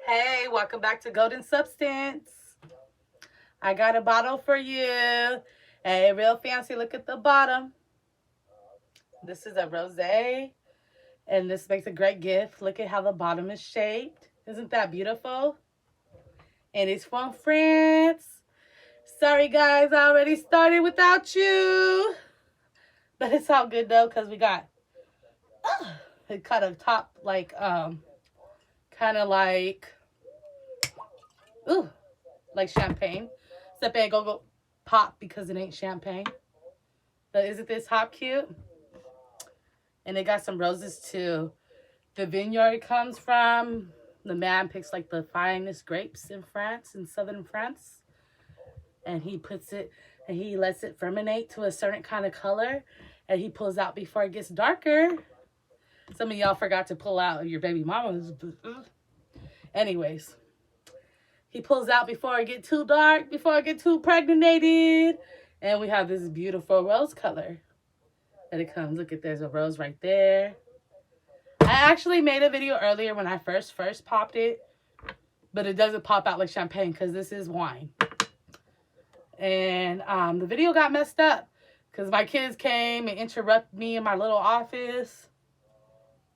Hey, welcome back to Golden Substance. I got a bottle for you. Hey, real fancy. Look at the bottom. This is a rosé, and this makes a great gift. Look at how the bottom is shaped. Isn't that beautiful? And it's from France. Sorry, guys, I already started without you. But it's all good, though, because we got it cut a top like, kind of ooh, like champagne. Except it ain't gonna go pop because it ain't champagne. But isn't this hop cute? And they got some roses too. The vineyard it comes from, the man picks like the finest grapes in France, in southern France. And he puts it, and he lets it fermentate to a certain kind of color. And he pulls out before it gets darker. Some of y'all forgot to pull out your baby mama's. Anyways, he pulls out before it get too dark, before it get too pregnated. And we have this beautiful rose color that it comes. Look at, there's a rose right there. I actually made a video earlier when I first popped it, but it doesn't pop out like champagne because this is wine. And the video got messed up because my kids came and interrupted me in my little office.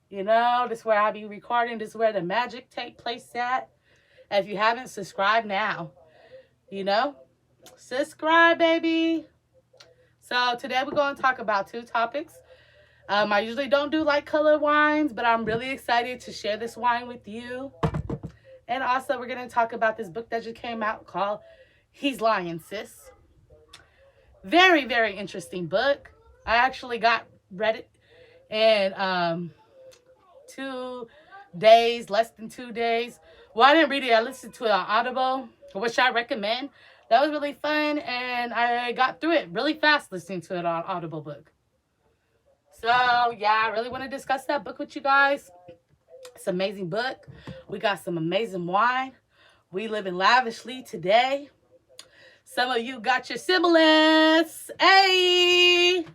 You know, this is where I be recording. This is where the magic take place at. And if you haven't, subscribe now. You know? Subscribe, baby. So today we're going to talk about two topics. I usually don't do light color wines, but I'm really excited to share this wine with you. And also we're going to talk about this book that just came out called He's Lying, Sis. Very, very interesting book. I actually read it in 2 days, less than 2 days. Well, I didn't read it. I listened to it on Audible, which I recommend. That was really fun, and I got through it really fast listening to it on Audible book. So, yeah, I really want to discuss that book with you guys. It's an amazing book. We got some amazing wine. We live in lavishly today. Some of you got your siblings. Hey!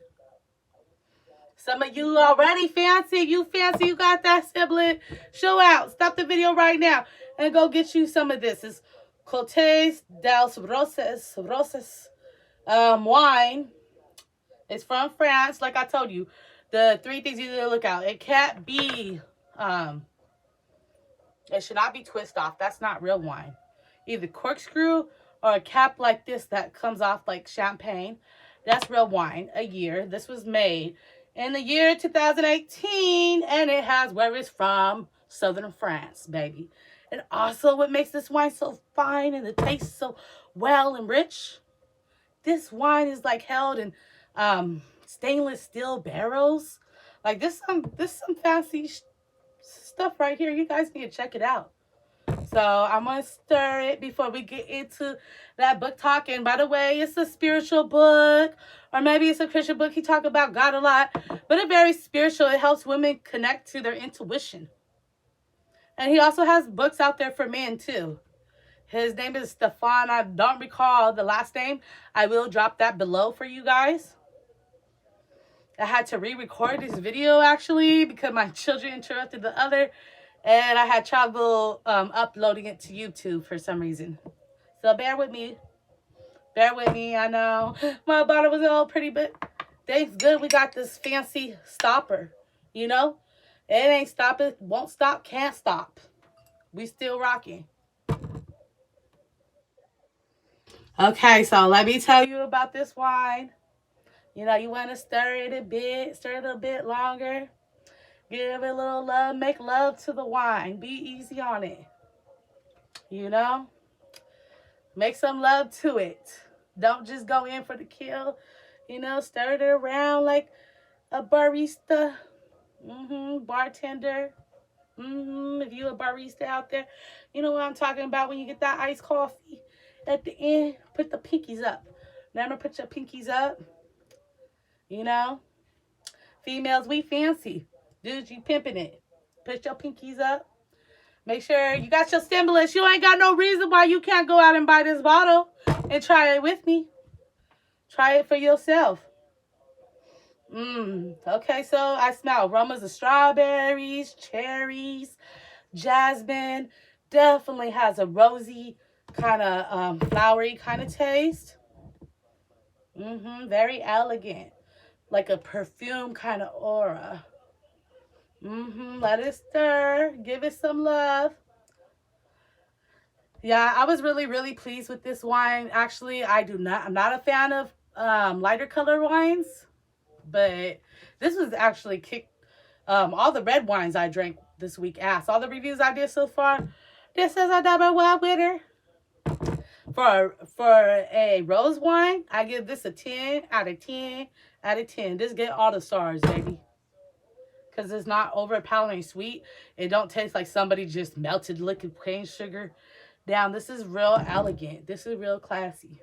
Some of you already fancy. You fancy you got that sibling. Show out. Stop the video right now and go get you some of this. It's Cote dels Roses wine. It's from France. Like I told you, the 3 things you need to look out. It can't be, it should not be twist off. That's not real wine. Either corkscrew or a cap like this that comes off like champagne. That's real wine. A year. This was made in the year 2018, and it has where it's from, southern France, baby. And also what makes this wine so fine and it tastes so well and rich, this wine is like held in stainless steel barrels. Like this some fancy stuff right here. You guys need to check it out. So I'm going to stir it before we get into that book talk. And by the way, it's a spiritual book, or maybe it's a Christian book. He talks about God a lot, but it's very spiritual. It helps women connect to their intuition. And he also has books out there for men too. His name is Stefan. I don't recall the last name. I will drop that below for you guys. I had to re-record this video actually because my children interrupted the other. And I had trouble uploading it to YouTube for some reason. So bear with me. Bear with me. I know my bottle was all pretty, but thanks good we got this fancy stopper. You know? It ain't stopping. Won't stop. Can't stop. We still rocking. Okay, so let me tell you about this wine. You know, you want to stir it a bit. Stir it a bit longer. Give it a little love. Make love to the wine. Be easy on it. You know? Make some love to it. Don't just go in for the kill. You know, stir it around like a barista. Bartender. If you a barista out there, you know what I'm talking about when you get that iced coffee. At the end, put the pinkies up. Remember, put your pinkies up. You know? Females, we fancy. Dudes, you pimping it. Put your pinkies up. Make sure you got your stimulus. You ain't got no reason why you can't go out and buy this bottle and try it with me. Try it for yourself. Okay, so I smell aromas of strawberries, cherries, jasmine, definitely has a rosy kind of flowery kind of taste. Very elegant. Like a perfume kind of aura. Let it stir. Give it some love. Yeah, I was really, really pleased with this wine. Actually, I'm not a fan of lighter color wines, but this was actually kicked all the red wines I drank this week ass. All the reviews I did so far, this is a number one winner. For a rose wine, I give this a 10 out of 10 out of 10. Just get all the stars, baby. Because it's not overpowering sweet. It don't taste like somebody just melted liquid cane sugar down. This is real elegant. This is real classy.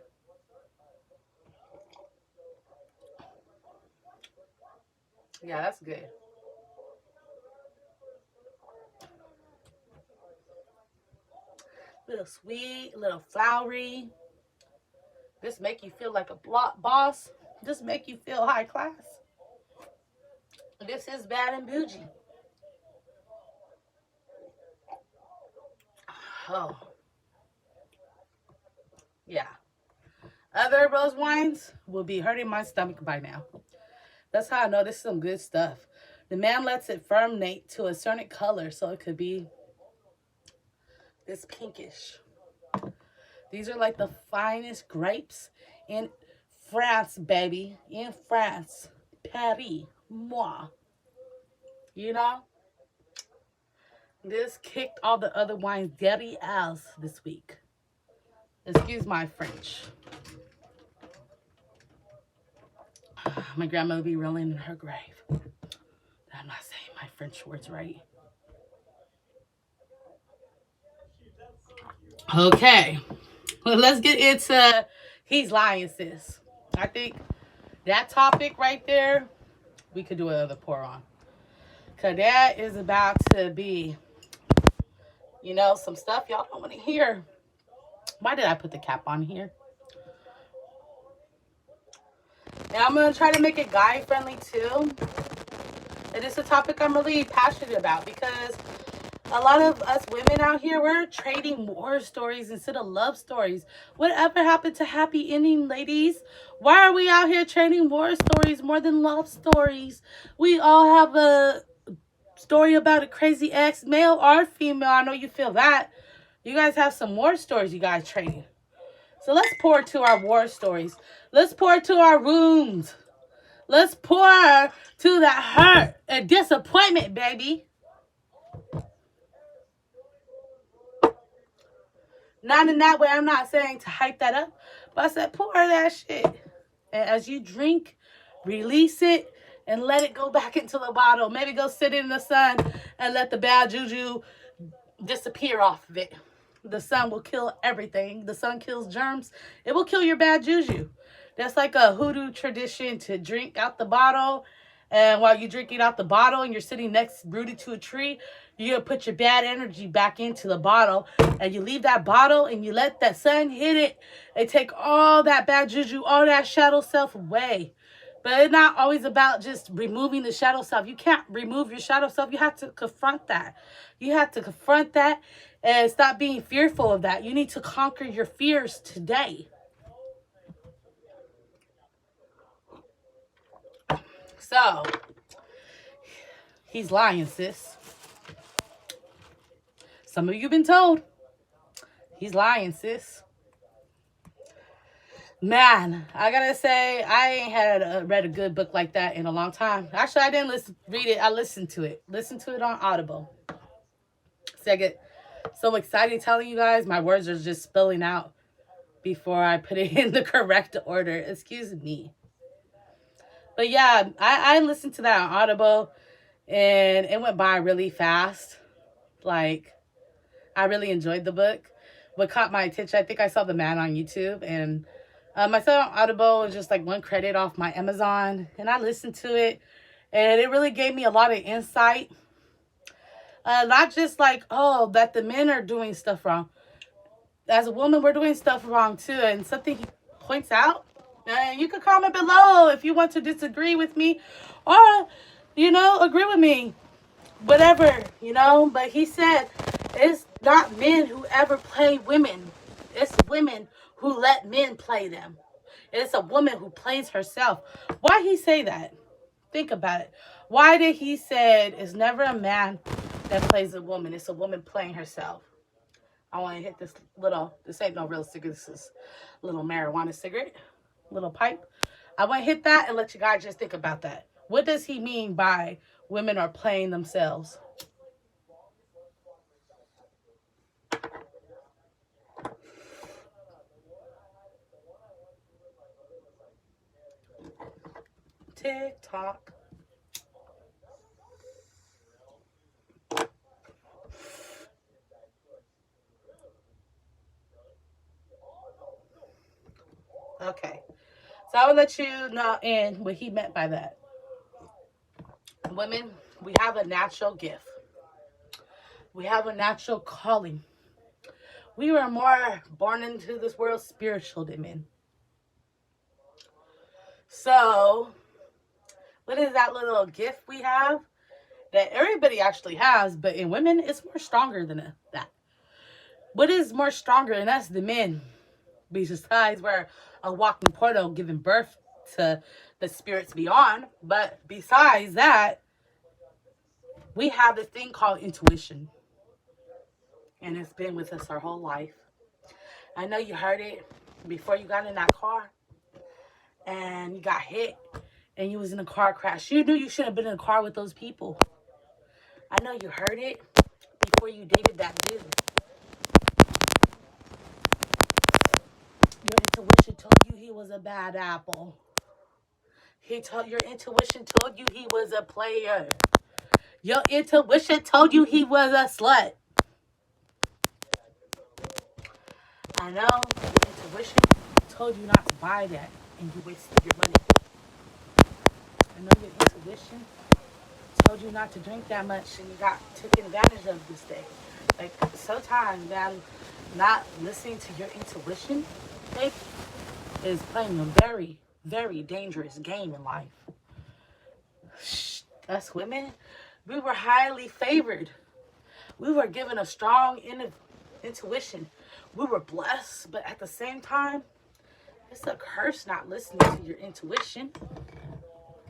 Yeah, that's good. Little sweet, little flowery. This make you feel like a boss. This make you feel high class. This is bad and bougie. Oh. Yeah. Other rose wines will be hurting my stomach by now. That's how I know this is some good stuff. The man lets it ferment to a certain color, so it could be this pinkish. These are like the finest grapes in France, baby. In France. Paris. Moi. You know? This kicked all the other wines dirty ass this week. Excuse my French. My grandma will be rolling in her grave. I'm not saying my French words right. Okay. Well, let's get into He's Lying, Sis. I think that topic right there, we could do another pour on. Because that is about to be, you know, some stuff y'all don't want to hear. Why did I put the cap on here? And I'm going to try to make it guy-friendly, too. And it's a topic I'm really passionate about because a lot of us women out here, we're trading war stories instead of love stories. Whatever happened to happy ending, ladies? Why are we out here trading war stories more than love stories? We all have a story about a crazy ex, male or female. I know you feel that. You guys have some war stories you guys trading. So let's pour to our war stories. Let's pour to our wounds. Let's pour to that hurt and disappointment, baby. Not in that way. I'm not saying to hype that up. But I said pour that shit. And as you drink, release it and let it go back into the bottle. Maybe go sit in the sun and let the bad juju disappear off of it. The sun will kill everything. The sun kills germs. It will kill your bad juju. That's like a hoodoo tradition to drink out the bottle. And while you're drinking out the bottle and you're sitting rooted to a tree, you're going to put your bad energy back into the bottle. And you leave that bottle and you let that sun hit it and take all that bad juju, all that shadow self away. But it's not always about just removing the shadow self. You can't remove your shadow self. You have to confront that. You have to confront that and stop being fearful of that. You need to conquer your fears today. So, he's lying, sis. Some of you been told. He's lying, sis. Man, I gotta say, I ain't had read a good book like that in a long time. Actually, I didn't read it. I listened to it. Listened to it on Audible. So I get so excited telling you guys. My words are just spilling out before I put it in the correct order. Excuse me. But yeah, I listened to that on Audible, and it went by really fast. Like, I really enjoyed the book. What caught my attention, I think I saw the man on YouTube, and I saw on Audible, it was just like one credit off my Amazon, and I listened to it, and it really gave me a lot of insight. Not just like, oh, that the men are doing stuff wrong. As a woman, we're doing stuff wrong too, and something he points out. And you can comment below if you want to disagree with me or, you know, agree with me. Whatever, you know. But he said, not men who ever play women. It's women who let men play them. It's a woman who plays herself. Why he say that? Think about it. Why did he say it's never a man that plays a woman? It's a woman playing herself. I want to hit this ain't no real cigarette. This is a little marijuana cigarette, little pipe. I want to hit that and let you guys just think about that. What does he mean by women are playing themselves? TikTok. Okay. So I will let you know and what he meant by that. Women, we have a natural gift. We have a natural calling. We were more born into this world spiritual than men. So, what is that little gift we have that everybody actually has, but in women, it's more stronger than that. What is more stronger than us, the men? Besides, we're a walking portal giving birth to the spirits beyond. But besides that, we have this thing called intuition. And it's been with us our whole life. I know you heard it before you got in that car and you got hit and you was in a car crash. You knew you shouldn't have been in a car with those people. I know you heard it before you dated that dude. Your intuition told you he was a bad apple. Your intuition told you he was a player. Your intuition told you he was a slut. I know your intuition told you not to buy that and you wasted your money. I know your intuition told you not to drink that much and you got taken advantage of this day. Like sometimes man, not listening to your intuition, babe, is playing a very, very dangerous game in life. Us women, we were highly favored. We were given a strong intuition. We were blessed, but at the same time, it's a curse not listening to your intuition.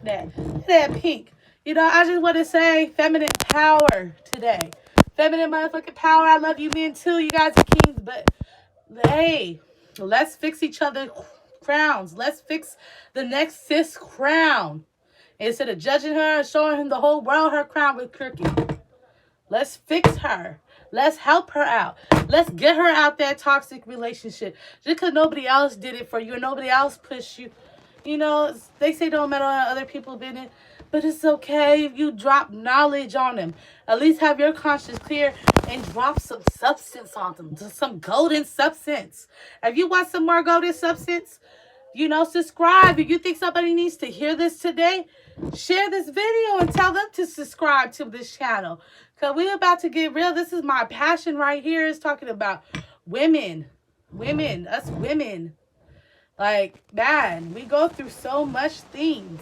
That pink. You know, I just want to say feminine power today. Feminine motherfucking power. I love you men too. You guys are kings, but hey, let's fix each other's crowns. Let's fix the next cis crown. Instead of judging her and showing him the whole world her crown was crooked. Let's fix her. Let's help her out. Let's get her out that toxic relationship. Just because nobody else did it for you and nobody else pushed you. You know, they say don't matter how other people did it. But it's okay if you drop knowledge on them. At least have your conscience clear and drop some substance on them. Some golden substance. If you want some more golden substance, you know, subscribe. If you think somebody needs to hear this today, share this video and tell them to subscribe to this channel. Because we're about to get real. This is my passion right here. Is talking about women. Women. Us women. Like, man, we go through so much things.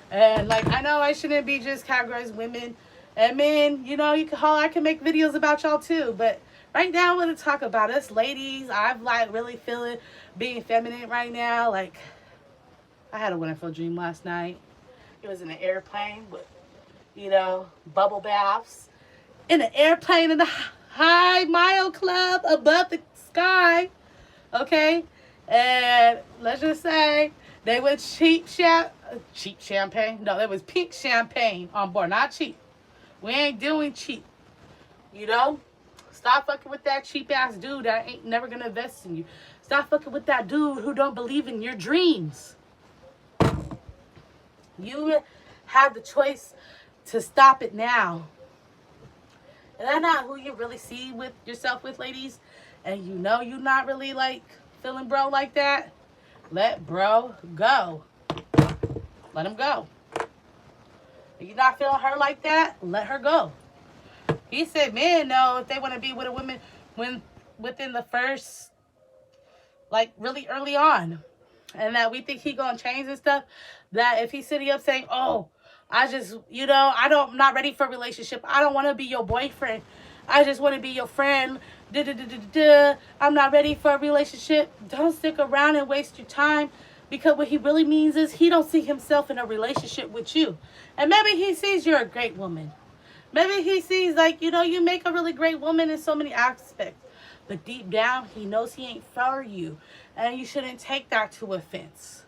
And, like, I know I shouldn't be just categorized women and men. You know, I can make videos about y'all too. But right now, I want to talk about us ladies. I'm, like, really feeling being feminine right now. Like, I had a wonderful dream last night. It was in an airplane with, you know, bubble baths. In an airplane in the high mile club above the sky. Okay? And let's just say they went cheap champagne. No, it was pink champagne on board. Not cheap. We ain't doing cheap. You know? Stop fucking with that cheap ass dude that ain't never gonna invest in you. Stop fucking with that dude who don't believe in your dreams. You have the choice to stop it now. And that's not who you really see with yourself with, ladies. And you know you're not really like feeling bro like that. Let bro go. Let him go. If you're not feeling her like that, let her go. He said men know if they want to be with a woman when within the first, like really early on. And that we think he gonna change and stuff. That if he's sitting up saying, oh, I just, you know, I'm not ready for a relationship. I don't want to be your boyfriend. I just want to be your friend. Duh, duh, duh, duh, duh, duh. I'm not ready for a relationship. Don't stick around and waste your time. Because what he really means is he don't see himself in a relationship with you. And maybe he sees you're a great woman. Maybe he sees like, you make a really great woman in so many aspects. But deep down, he knows he ain't for you. And you shouldn't take that to offense.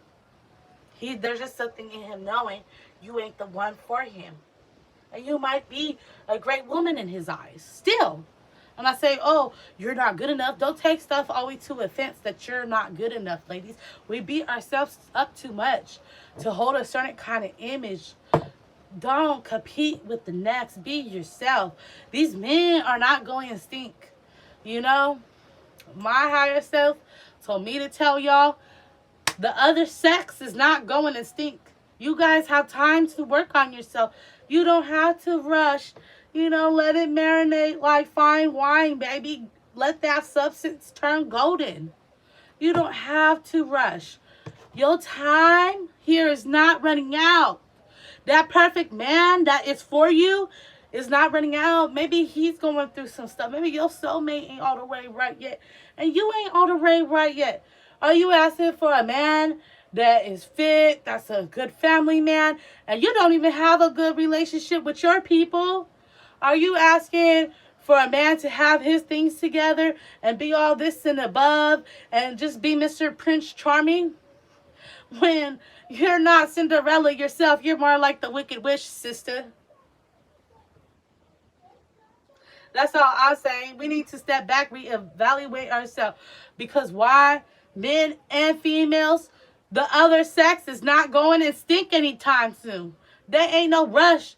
There's just something in him knowing you ain't the one for him. And you might be a great woman in his eyes. Still. And I say, oh, you're not good enough. Don't take stuff always to offense that you're not good enough, ladies. We beat ourselves up too much to hold a certain kind of image. Don't compete with the next. Be yourself. These men are not going to stink. You know, my higher self told me to tell y'all, the other sex is not going to stink. You guys have time to work on yourself. You don't have to rush. Let it marinate like fine wine, baby. Let that substance turn golden. You don't have to rush. Your time here is not running out. That perfect man that is for you is not running out. Maybe he's going through some stuff. Maybe your soulmate ain't all the way right yet. And you ain't all the way right yet. Are you asking for a man that is fit, that's a good family man, and you don't even have a good relationship with your people? Are you asking for a man to have his things together and be all this and above and just be Mr. Prince Charming? When you're not Cinderella yourself, you're more like the Wicked Witch, sister. That's all I'm saying. We need to step back, reevaluate ourselves. Because why? Men and females, the other sex is not going to stink anytime soon. There ain't no rush.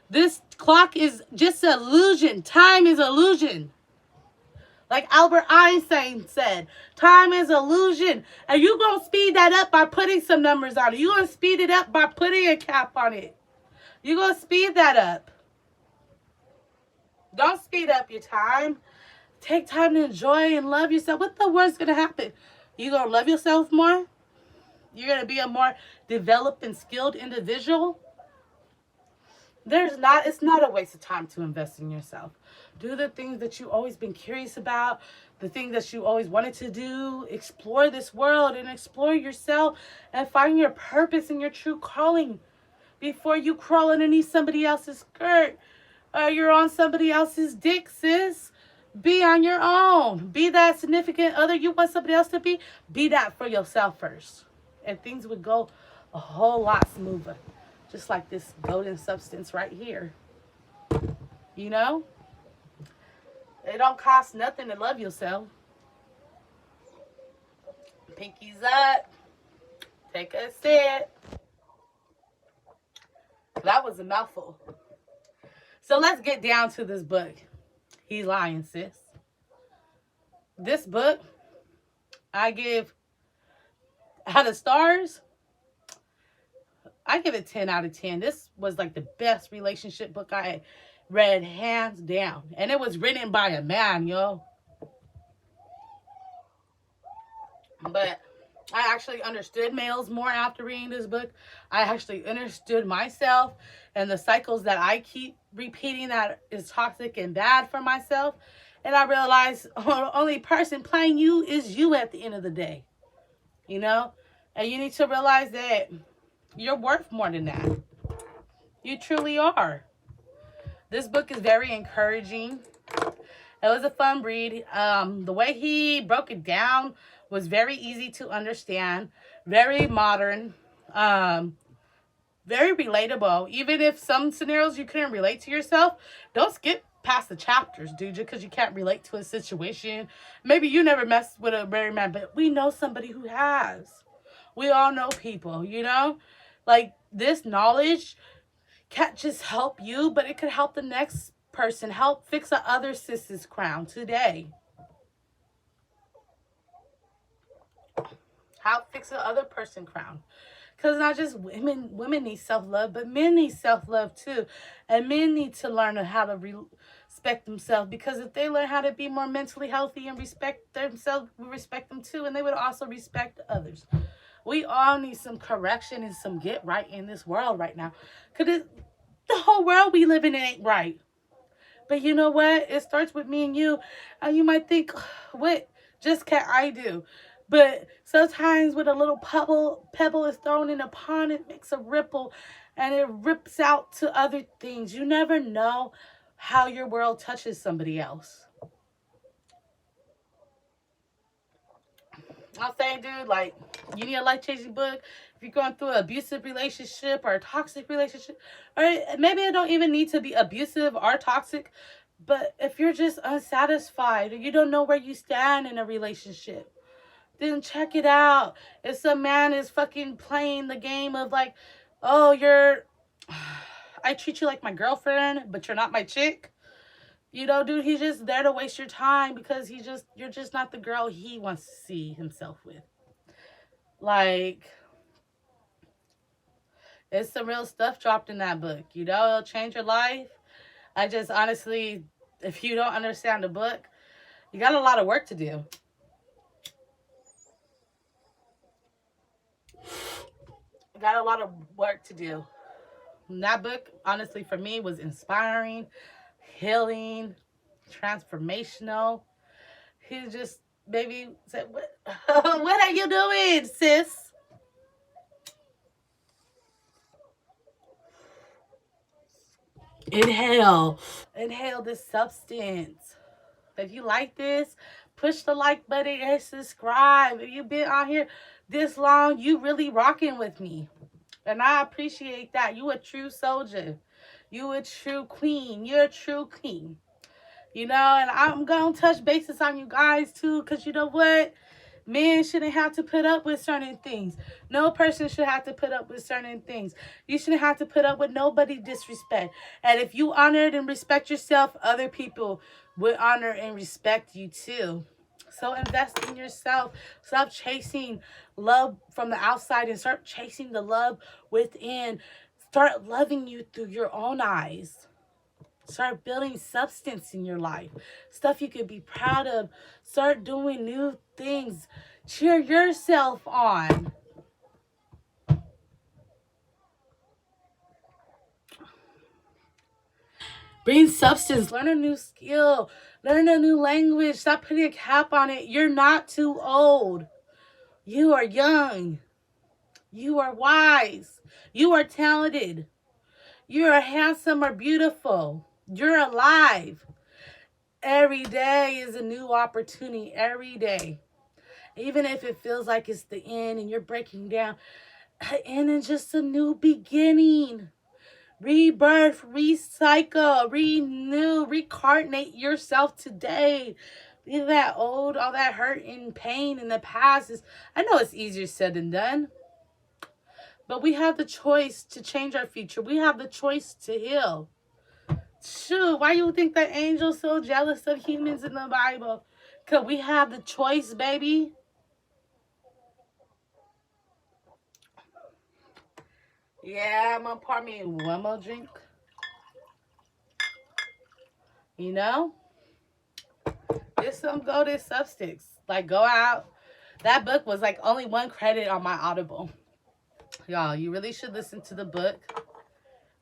This clock is just an illusion. Time is illusion. Like Albert Einstein said, time is illusion. And you're going to speed that up by putting some numbers on it. You're going to speed it up by putting a cap on it. You're going to speed that up. Don't speed up your time. Take time to enjoy and love yourself. What the worst going to happen? You're going to love yourself more? You're going to be a more developed and skilled individual? It's not a waste of time to invest in yourself. Do the things that you've always been curious about, the things that you always wanted to do. Explore this world and explore yourself and find your purpose and your true calling before you crawl underneath somebody else's skirt or you're on somebody else's dick, sis. Be on your own. Be that significant other you want somebody else to be. Be that for yourself first. And things would go a whole lot smoother. Just like this golden substance right here. You know? It don't cost nothing to love yourself. Pinkies up. Take a sip. That was a mouthful. So let's get down to this book. He's lying, sis. This book, I give out of stars, I give it 10 out of 10. This was like the best relationship book I had read, hands down. And it was written by a man, yo. But I actually understood males more after reading this book. I actually understood myself and the cycles that I keep repeating that is toxic and bad for myself. And I realized the only person playing you is you at the end of the day. You know? And you need to realize that you're worth more than that. You truly are. This book is very encouraging. It was a fun read. The way he broke it down was very easy to understand, very modern, very relatable. Even if some scenarios you couldn't relate to yourself, don't skip past the chapters, dude, just because you can't relate to a situation. Maybe you never messed with a married man, but we know somebody who has. We all know people, you know? Like, this knowledge can't just help you, but it could help the next person, help fix the other sis's crown today. Help fix the other person's crown. Because not just women need self-love, but men need self-love too. And men need to learn how to respect themselves. Because if they learn how to be more mentally healthy and respect themselves, we respect them too. And they would also respect others. We all need some correction and some get right in this world right now. Because the whole world we live in ain't right. But you know what? It starts with me and you. And you might think, what just can I do? But sometimes when a little pebble is thrown in a pond, it makes a ripple and it rips out to other things. You never know how your world touches somebody else. I'm saying, dude, like, you need a life changing book. If you're going through an abusive relationship or a toxic relationship, or maybe it don't even need to be abusive or toxic, but if you're just unsatisfied or you don't know where you stand in a relationship, then check it out. If some man is fucking playing the game of like, oh, I treat you like my girlfriend, but you're not my chick. You know, dude, he's just there to waste your time because you're just not the girl he wants to see himself with. Like, it's some real stuff dropped in that book. You know, it'll change your life. I just honestly, if you don't understand the book, you got a lot of work to do. You got a lot of work to do. And that book, honestly, for me, was inspiring, healing, transformational. He just maybe said, "What, what are you doing, sis?" Inhale. Inhale this substance. If you like this, push the like button and subscribe. If you've been on here this long, you really rocking with me. And I appreciate that. You a true soldier. You a true queen. You're a true king. You know, and I'm going to touch bases on you guys too, because you know what? Men shouldn't have to put up with certain things. No person should have to put up with certain things. You shouldn't have to put up with nobody disrespect. And if you honor and respect yourself, other people will honor and respect you too. So invest in yourself. Stop chasing love from the outside and start chasing the love within. Start loving you through your own eyes. Start building substance in your life. Stuff you could be proud of. Start doing new things. Cheer yourself on. Bring substance. Learn a new skill. Learn a new language. Stop putting a cap on it. You're not too old. You are young. You are wise. You are talented. You are handsome or beautiful. You're alive. Every day is a new opportunity. Every day. Even if it feels like it's the end and you're breaking down, and it's just a new beginning. Rebirth, recycle, renew, reincarnate yourself today. Leave that old, all that hurt and pain in the past. I know it's easier said than done. But we have the choice to change our future. We have the choice to heal. Shoot, why you think that angel's so jealous of humans in the Bible? Because we have the choice, baby. Yeah, I'm gonna pour me one more drink. You know? Get some golden substance. Like, go out. That book was like only 1 credit on my Audible. Y'all, you really should listen to the book.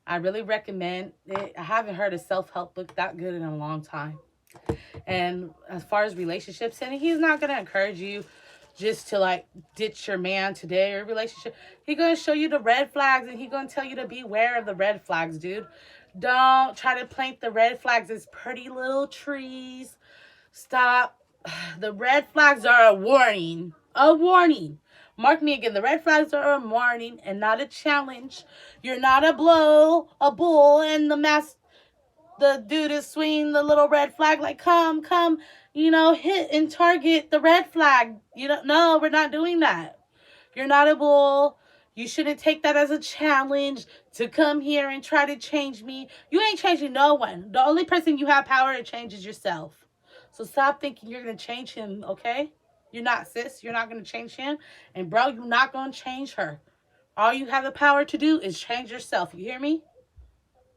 I really recommend it. I haven't heard a self-help book that good in a long time. And as far as relationships, and he's not going to encourage you just to like ditch your man today or relationship. He's going to show you the red flags and he's going to tell you to beware of the red flags, dude. Don't try to plant the red flags as pretty little trees. Stop. The red flags are a warning. A warning. Mark me again. The red flags are a warning and not a challenge. You're not a bull, and the dude is swinging the little red flag like, come, hit and target the red flag. No, we're not doing that. You're not a bull. You shouldn't take that as a challenge to come here and try to change me. You ain't changing no one. The only person you have power to change is yourself. So stop thinking you're going to change him, okay? You're not, sis. You're not going to change him. And, bro, you're not going to change her. All you have the power to do is change yourself. You hear me?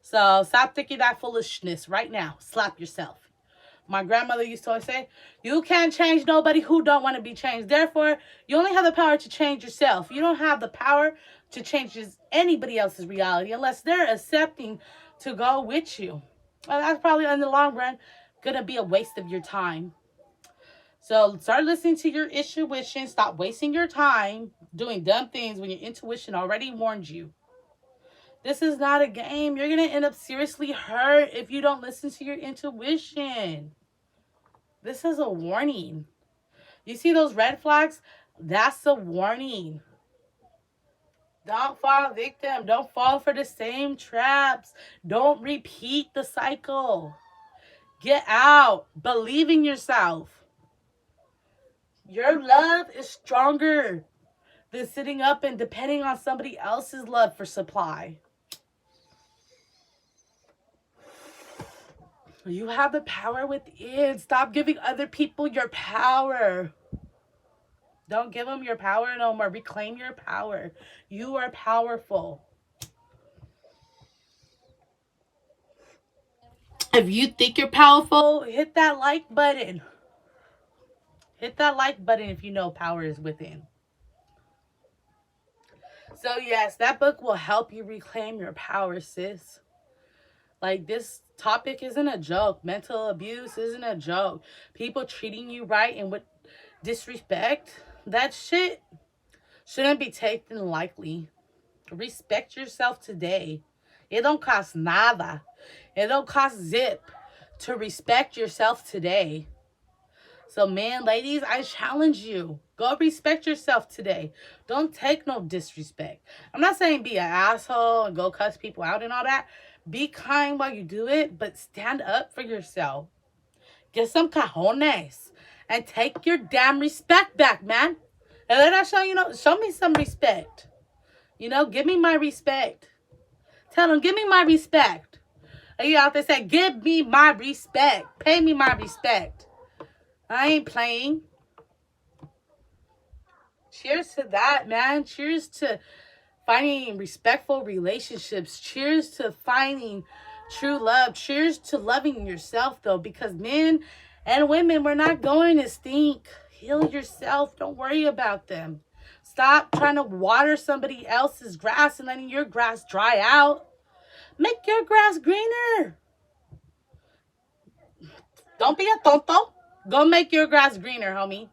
So stop thinking that foolishness right now. Slap yourself. My grandmother used to always say, you can't change nobody who don't want to be changed. Therefore, you only have the power to change yourself. You don't have the power to change anybody else's reality unless they're accepting to go with you. And that's probably in the long run going to be a waste of your time. So start listening to your intuition. Stop wasting your time doing dumb things when your intuition already warned you. This is not a game. You're going to end up seriously hurt if you don't listen to your intuition. This is a warning. You see those red flags? That's a warning. Don't fall victim. Don't fall for the same traps. Don't repeat the cycle. Get out. Believe in yourself. Your love is stronger than sitting up and depending on somebody else's love for supply. You have the power within. Stop giving other people your power. Don't give them your power no more. Reclaim your power. You are powerful. If you think you're powerful, hit that like button. Hit that like button if you know power is within. So yes, that book will help you reclaim your power, sis. Like, this topic isn't a joke. Mental abuse isn't a joke. People treating you right and with disrespect, that shit shouldn't be taken lightly. Respect yourself today. It don't cost nada. It don't cost zip to respect yourself today. So, man, ladies, I challenge you. Go respect yourself today. Don't take no disrespect. I'm not saying be an asshole and go cuss people out and all that. Be kind while you do it, but stand up for yourself. Get some cojones and take your damn respect back, man. And then I show me some respect. Give me my respect. Tell them, give me my respect. Are you out there saying, give me my respect. Pay me my respect. I ain't playing. Cheers to that, man. Cheers to finding respectful relationships. Cheers to finding true love. Cheers to loving yourself, though, because men and women, we're not going to stink. Heal yourself. Don't worry about them. Stop trying to water somebody else's grass and letting your grass dry out. Make your grass greener. Don't be a tonto. Go make your grass greener, homie.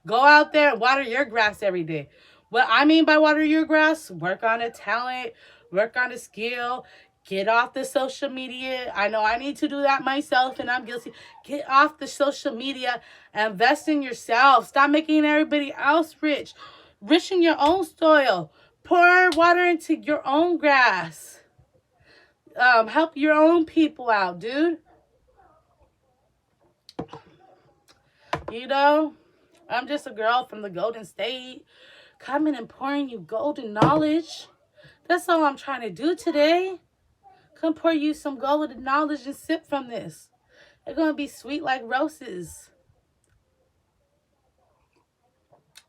Go out there and water your grass every day. What I mean by water your grass, work on a talent, work on a skill, get off the social media. I know I need to do that myself and I'm guilty. Get off the social media, invest in yourself. Stop making everybody else rich. Rich in your own soil. Pour water into your own grass. Help your own people out, dude. I'm just a girl from the Golden State, coming and pouring you golden knowledge. That's all I'm trying to do today. Come pour you some golden knowledge and sip from this. They're going to be sweet like roses.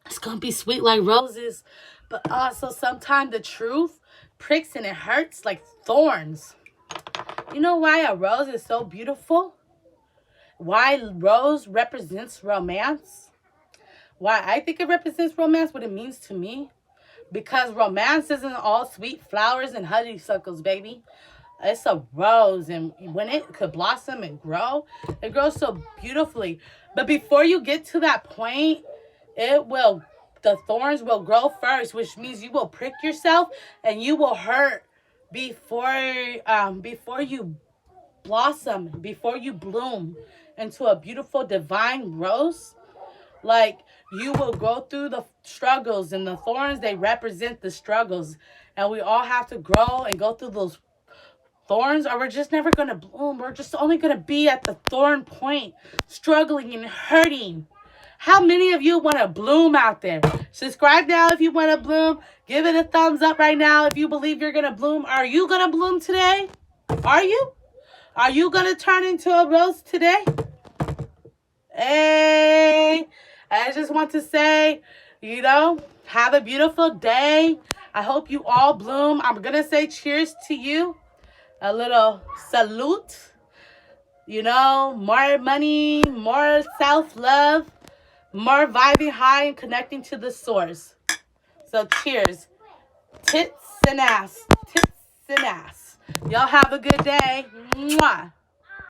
It's going to be sweet like roses, but also sometimes the truth pricks and it hurts like thorns. You know why a rose is so beautiful? Why rose represents romance? Why I think it represents romance, what it means to me? Because romance isn't all sweet flowers and honeysuckles, baby. It's a rose, and when it could blossom and grow, it grows so beautifully. But before you get to that point, the thorns will grow first, which means you will prick yourself and you will hurt before you blossom, before you bloom into a beautiful divine rose. Like, you will go through the struggles, and the thorns, they represent the struggles, and we all have to grow and go through those thorns, or we're just never going to bloom. We're just only going to be at the thorn point, struggling and hurting. How many of you want to bloom out there? Subscribe now if you want to bloom. Give it a thumbs up right now if you believe you're going to bloom. Are you going to bloom today? Are you? Are you going to turn into a rose today? Hey, I just want to say, have a beautiful day. I hope you all bloom. I'm going to say cheers to you. A little salute. More money, more self-love, more vibing high and connecting to the source. So cheers. Tits and ass. Tits and ass. Y'all have a good day. Mwah.